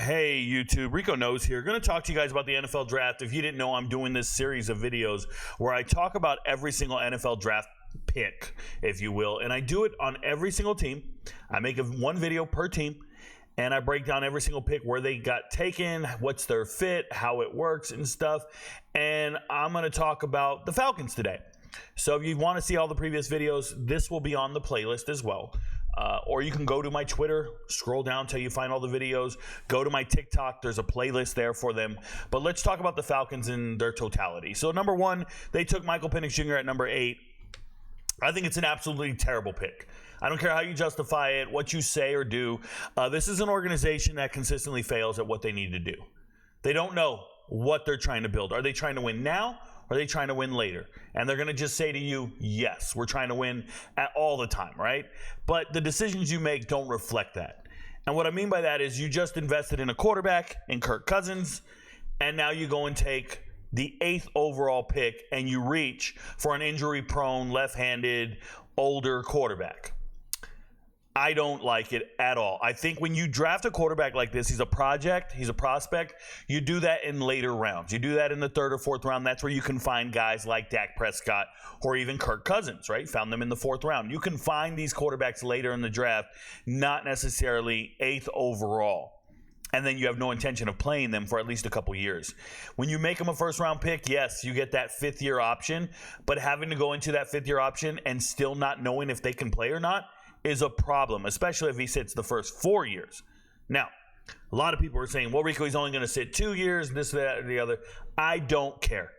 Hey YouTube, RicoKnows here. Going to talk to you guys about the NFL draft. If you didn't know, I'm doing this series of videos where I talk about every single NFL draft pick, if you will, and I do it on every single team. I make one video per team, and I break down every single pick, where they got taken, what's their fit, how it works and stuff. And I'm going to talk about the Falcons today. So if you want to see all the previous videos, this will be on the playlist as well. Or you can go to my Twitter, scroll down till you find all the videos. Go to my TikTok. There's a playlist there for them. But let's talk about the Falcons in their totality. So number one, they took Michael Penix Jr. at number 8. I think it's an absolutely terrible pick. I don't care how you justify it, what you say or do. This is an organization that consistently fails at what they need to do. They don't know what they're trying to build. Are they trying to win now? Or are they trying to win later? And they're going to just say to you, yes, we're trying to win all the time, right? But the decisions you make don't reflect that. And what I mean by that is you just invested in a quarterback, in Kirk Cousins, and now you go and take the 8th overall pick and you reach for an injury-prone, left-handed, older quarterback. I don't like it at all. I think when you draft a quarterback like this, he's a project, he's a prospect, you do that in later rounds. You do that in the 3rd or 4th round. That's where you can find guys like Dak Prescott or even Kirk Cousins, right? Found them in the 4th round. You can find these quarterbacks later in the draft, not necessarily 8th overall. And then you have no intention of playing them for at least a couple years. When you make them a first-round pick, yes, you get that 5th-year option, but having to go into that 5th-year option and still not knowing if they can play or not is a problem, especially if he sits the first 4 years. Now, a lot of people are saying, well, Rico, he's only going to sit 2 years, this, that, or the other. I don't care.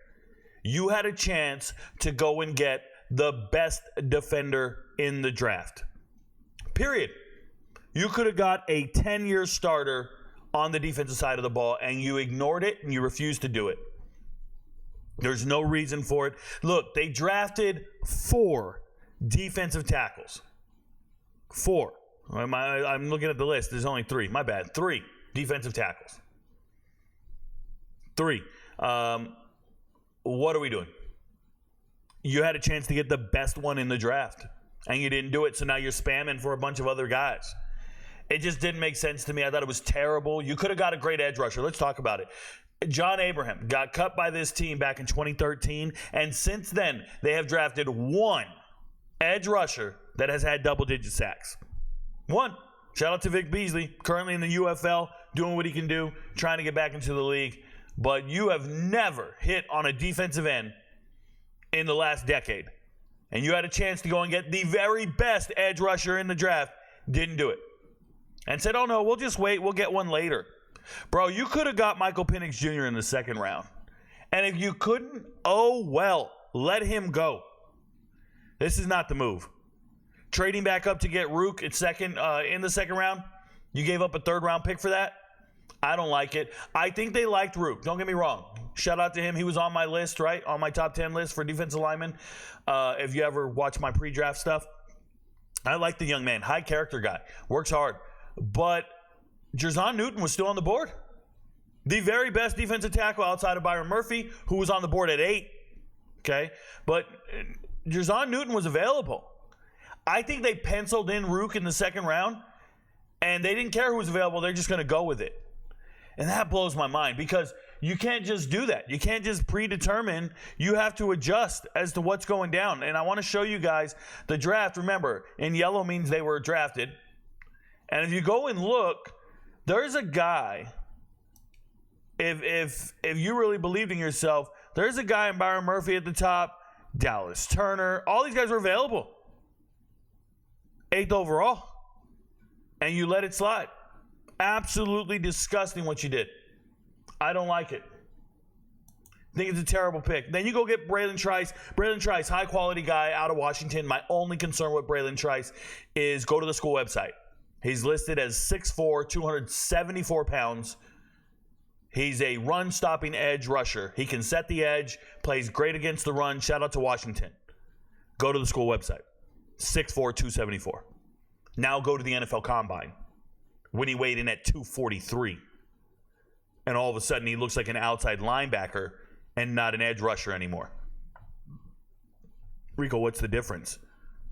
You had a chance to go and get the best defender in the draft. Period. You could have got a 10-year starter on the defensive side of the ball, and you ignored it, and you refused to do it. There's no reason for it. Look, they drafted 4 defensive tackles. 4. I'm looking at the list. There's only 3. My bad. 3 defensive tackles. 3. What are we doing? You had a chance to get the best one in the draft, and you didn't do it, so now you're spamming for a bunch of other guys. It just didn't make sense to me. I thought it was terrible. You could have got a great edge rusher. Let's talk about it. John Abraham got cut by this team back in 2013, and since then, they have drafted 1 edge rusher that has had double-digit sacks. 1. Shout out to Vic Beasley, currently in the UFL, doing what he can do, trying to get back into the league. But you have never hit on a defensive end in the last decade. And you had a chance to go and get the very best edge rusher in the draft. Didn't do it. And said, oh, no, we'll just wait. We'll get one later. Bro, you could have got Michael Penix Jr. in the 2nd round. And if you couldn't, oh, well, let him go. This is not the move. Trading back up to get Rook at in the 2nd round, you gave up a 3rd round pick for that? I don't like it. I think they liked Rook. Don't get me wrong. Shout out to him. He was on my list, right? On my top 10 list for defensive linemen. If you ever watch my pre-draft stuff, I like the young man. High character guy. Works hard. But Jerzon Newton was still on the board. The very best defensive tackle outside of Byron Murphy, who was on the board at 8. Okay? But Jerzon Newton was available. I think they penciled in Rook in the 2nd round, and they didn't care who was available. They're just going to go with it. And that blows my mind, because you can't just do that. You can't just predetermine. You have to adjust as to what's going down. And I want to show you guys the draft. Remember, in yellow means they were drafted. And if you go and look, there's a guy, if you really believed in yourself, there's a guy in Byron Murphy at the top, Dallas Turner. All these guys were available. 8th overall. And you let it slide. Absolutely disgusting what you did. I don't like it. I think it's a terrible pick. Then you go get Braylon Trice. Braylon Trice, high-quality guy out of Washington. My only concern with Braylon Trice is go to the school website. He's listed as 6'4", 274 pounds. He's a run-stopping edge rusher. He can set the edge, plays great against the run. Shout out to Washington. Go to the school website. 6'4", 274. Now go to the NFL Combine when he weighed in at 243. And all of a sudden he looks like an outside linebacker and not an edge rusher anymore. Rico, what's the difference?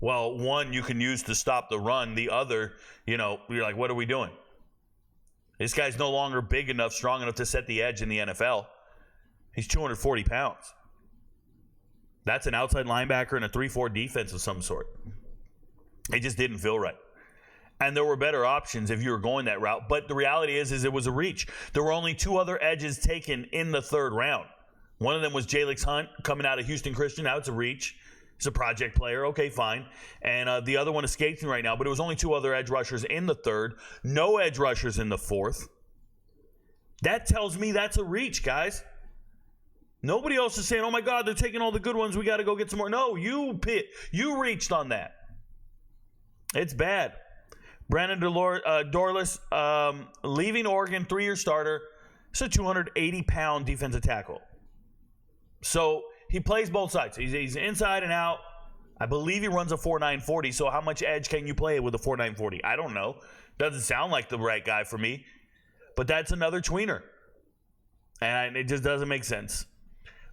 Well, one you can use to stop the run. The other, you're like, what are we doing? This guy's no longer big enough, strong enough to set the edge in the NFL. He's 240 pounds. That's an outside linebacker and a 3-4 defense of some sort. It just didn't feel right. And there were better options if you were going that route. But the reality is it was a reach. There were only 2 other edges taken in the 3rd round. One of them was Jalix Hunt coming out of Houston Christian. Now it's a reach. He's a project player. Okay, fine. And the other one escapes me right now. But it was only 2 other edge rushers in the 3rd. No edge rushers in the 4th. That tells me that's a reach, guys. Nobody else is saying, oh, my God, they're taking all the good ones. We got to go get some more. No, you reached on that. It's bad. Brandon Dorlus, leaving Oregon, 3-year starter. It's a 280-pound defensive tackle. So he plays both sides. He's inside and out. I believe he runs a 4.9 40. So how much edge can you play with a 4.9 40? I don't know. Doesn't sound like the right guy for me. But that's another tweener. And it just doesn't make sense.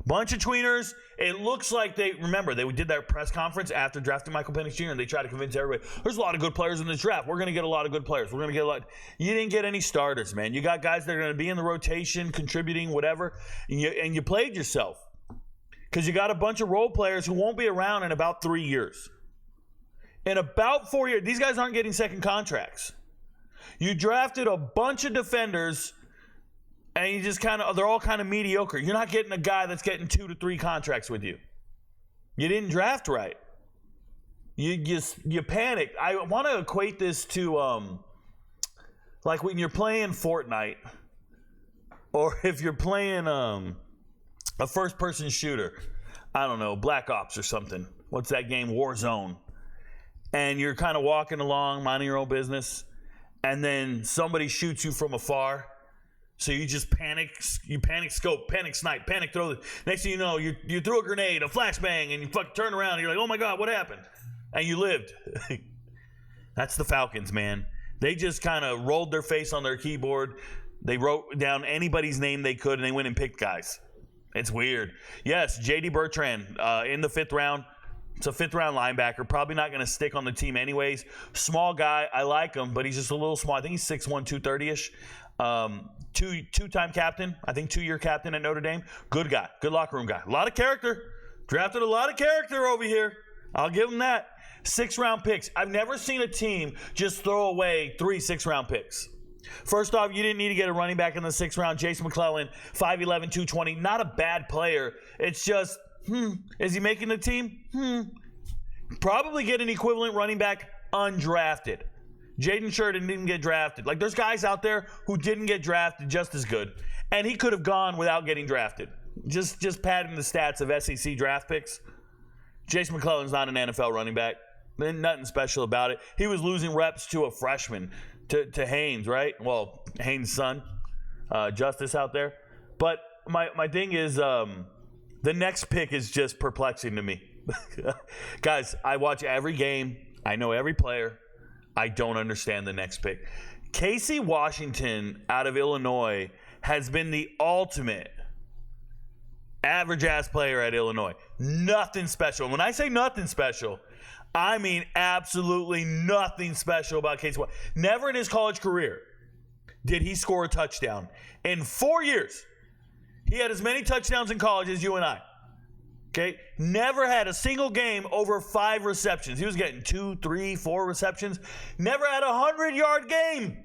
Bunch of tweeners. It looks like they did that press conference after drafting Michael Penix Jr. and they tried to convince everybody, there's a lot of good players in this draft. We're going to get a lot of good players. We're going to get a lot. You didn't get any starters, man. You got guys that are going to be in the rotation, contributing, whatever, and you played yourself because you got a bunch of role players who won't be around in about 3 years. In about 4 years, these guys aren't getting second contracts. You drafted a bunch of defenders and you just they're all kind of mediocre. You're not getting a guy that's getting 2 to 3 contracts with you. You didn't draft right. You panicked. I want to equate this to like when you're playing Fortnite or if you're playing a first-person shooter. I don't know, Black Ops or something. What's that game? Warzone. And you're kind of walking along, minding your own business, and then somebody shoots you from afar. So you just panic scope, panic snipe, panic throw. Next thing you know, you threw a grenade, a flashbang, and you fucking turn around and you're like, oh my God, what happened? And you lived. That's the Falcons, man. They just kind of rolled their face on their keyboard. They wrote down anybody's name they could, and they went and picked guys. It's weird. Yes, J.D. Bertrand in the 5th round. It's a 5th-round linebacker. Probably not going to stick on the team anyways. Small guy. I like him, but he's just a little small. I think he's 6'1", 230-ish. Two-time captain. I think 2-year captain at Notre Dame. Good guy. Good locker room guy. A lot of character. Drafted a lot of character over here. I'll give him that. 6th-round picks. I've never seen a team just throw away 3 6th-round picks. First off, you didn't need to get a running back in the 6th round. Jason McClellan, 5'11", 220. Not a bad player. It's just, is he making the team? Probably get an equivalent running back undrafted. Jaden Sheridan didn't get drafted. Like, there's guys out there who didn't get drafted just as good. And he could have gone without getting drafted. Just padding the stats of SEC draft picks. Jason McClellan's not an NFL running back. Nothing special about it. He was losing reps to a freshman, to Haynes, right? Well, Haynes' son, Justice out there. But my thing is, the next pick is just perplexing to me. Guys, I watch every game. I know every player. I don't understand the next pick. Casey Washington out of Illinois has been the ultimate average-ass player at Illinois. Nothing special. And when I say nothing special, I mean absolutely nothing special about Casey Washington. Never in his college career did he score a touchdown. In 4 years, he had as many touchdowns in college as you and I. Okay? Never had a single game over 5 receptions. He was getting 2, 3, 4 receptions. Never had a 100-yard game.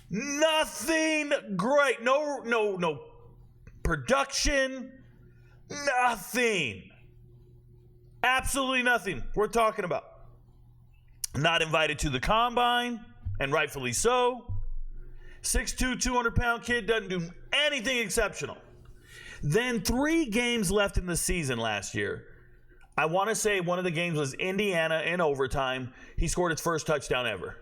Nothing great. No production. Nothing. Absolutely nothing we're talking about. Not invited to the combine, and rightfully so. 6'2", 200-pound kid doesn't do anything exceptional. Then 3 games left in the season last year. I want to say one of the games was Indiana in overtime. He scored his first touchdown ever.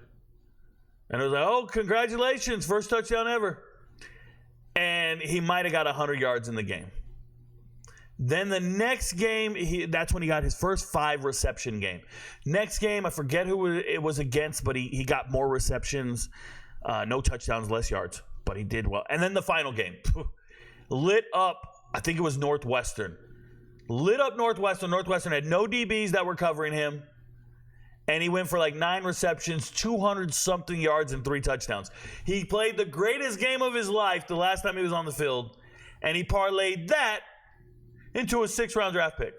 And I was like, oh, congratulations, first touchdown ever. And he might have got 100 yards in the game. Then the next game, that's when he got his first 5 reception game. Next game, I forget who it was against, but he got more receptions. No touchdowns, less yards, but he did well. And then the final game. Lit up, I think it was Northwestern. Lit up Northwestern. Northwestern had no DBs that were covering him. and he went for like 9 receptions, 200-something yards, and 3 touchdowns. He played the greatest game of his life the last time he was on the field, and he parlayed that into a 6th-round draft pick.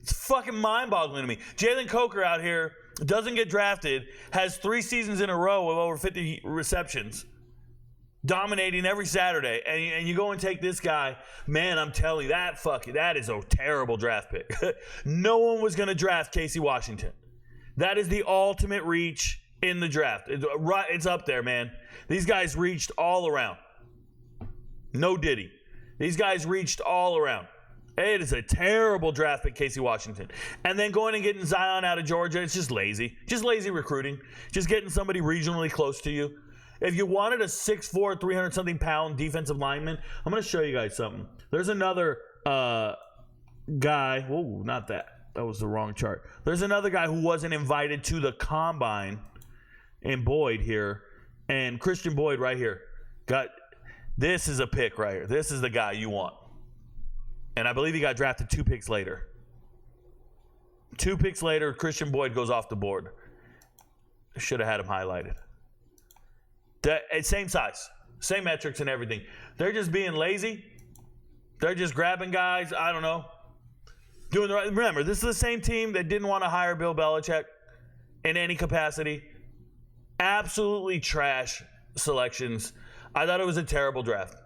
It's fucking mind-boggling to me. Jalen Coker out here doesn't get drafted, has 3 seasons in a row of over 50 receptions, dominating every Saturday, and you go and take this guy. Man, I'm telling you, that is a terrible draft pick. No one was going to draft Casey Washington. That is the ultimate reach in the draft. It's up there, man. These guys reached all around. No Diddy. These guys reached all around. It is a terrible draft pick, Casey Washington. And then going and getting Zion out of Georgia, it's just lazy. Just lazy recruiting. Just getting somebody regionally close to you. If you wanted a 6'4", 300-something pound defensive lineman, I'm going to show you guys something. There's another guy. Whoa, not that. That was the wrong chart. There's another guy who wasn't invited to the combine in Boyd here. And Christian Boyd right here. This is a pick right here. This is the guy you want. And I believe he got drafted 2 picks later. 2 picks later, Christian Boyd goes off the board. Should have had him highlighted. Same size, same metrics and everything. They're just being lazy. They're just grabbing guys, I don't know, doing the right. Remember, this is the same team that didn't want to hire Bill Belichick in any capacity. Absolutely trash selections. I thought it was a terrible draft.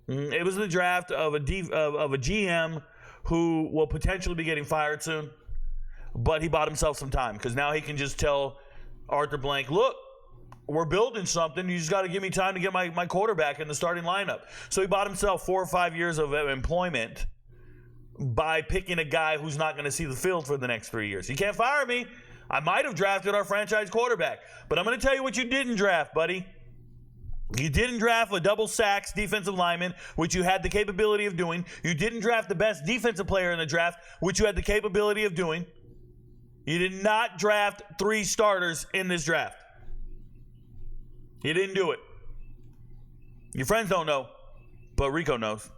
It was the draft of a GM who will potentially be getting fired soon, but he bought himself some time because now he can just tell Arthur Blank, look, we're building something. You just got to give me time to get my quarterback in the starting lineup. So he bought himself 4 or 5 years of employment by picking a guy who's not going to see the field for the next 3 years. You can't fire me. I might have drafted our franchise quarterback, but I'm going to tell you what you didn't draft, buddy. You didn't draft a double sacks defensive lineman, which you had the capability of doing. You didn't draft the best defensive player in the draft, which you had the capability of doing. You did not draft 3 starters in this draft. You didn't do it. Your friends don't know, but Rico knows.